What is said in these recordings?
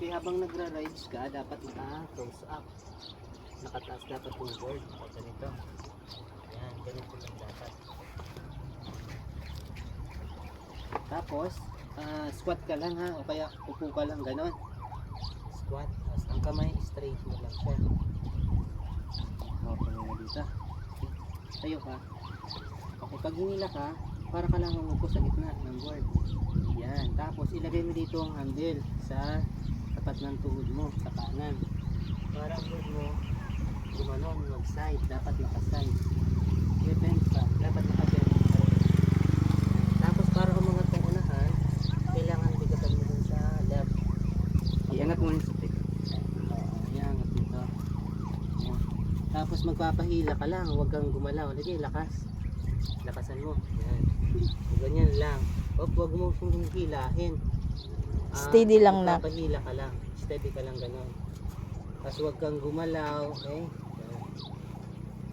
Kasi habang nagra-rides ka, dapat close up. Nakataas dapat yung board. Ganito. Yan, ganito lang dapat. Tapos, squat ka lang ha, o kaya upo ka lang, ganon. Squat, as ang kamay, straight mo lang siya. Okay na dito. Tayo ka. Okay, pag hinila ka, para ka lang umupo sa gitna ng board. Yan, tapos ilagay mo dito ang handle sa tapat ng tuhod mo, sa kanan. Para ang board mo, gumanon, mag-side, dapat naka-side. Depend pa, dapat naka-bend. Tapos para umangat ang unahan, kailangan bigatan mo dun sa left. Iangat mo yung stick. Iangat mo ito. Tapos magpapahila ka lang, huwag kang gumalaw. Lagi, lakas. Lakasan mo. Yan. Ganyan lang. Huwag mo hilahin. Steady lang na. Magpapahila ka lang. Steady ka lang ganon. Tapos huwag kang gumalaw. Okay? Yan.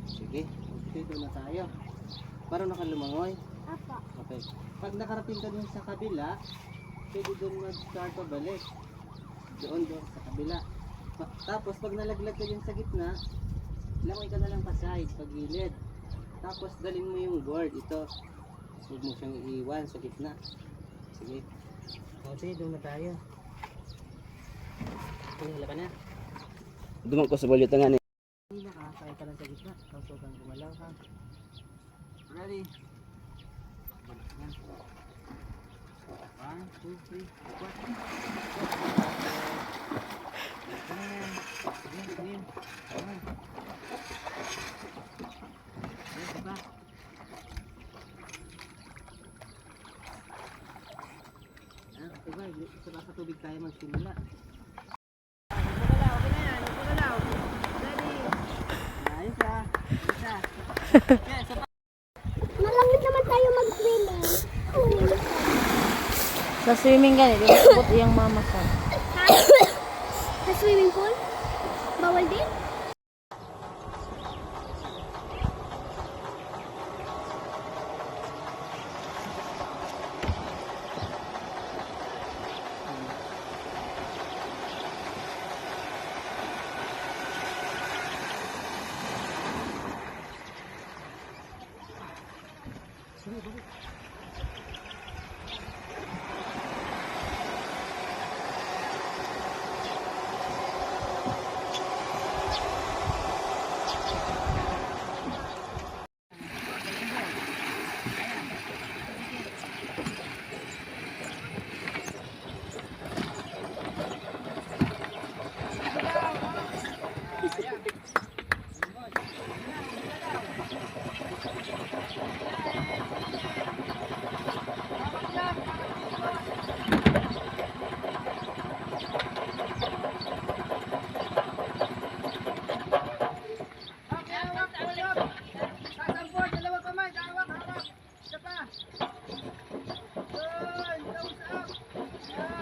Sige. Dito na tayo. Parang nakalumangoy. Apa. Okay. Pag nakarating ka dun sa kabila, pwede dun mag-start pa balik. Doon sa kabila. Tapos pag nalaglag ka dun sa gitna, langoy ka na lang pa side, pag-gilid. Tapos dalhin mo yung board. Ito. Huwag mo siyang iiwan sa gitna. Sige. Okay, doon na tayo. Hila ka na. Dumang ko sa balyutan nga. Hila ka, kaya ka lang sa gitna. Tapos huwag kang gumalaw ka. Ready? 1, 2, 3, 4. Sa tubig tayo magsimula. Ayos ah. Malangit naman tayo mag-swimming. Sa swimming ganito, ikot yung mama ko. Ha? Sa swimming pool? Bawal din?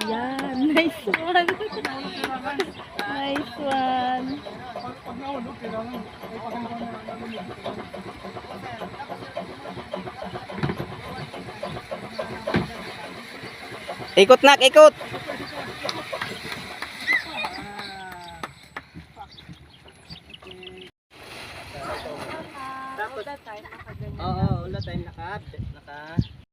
Yan, nice one. Nice one. Ikot nak, ikot.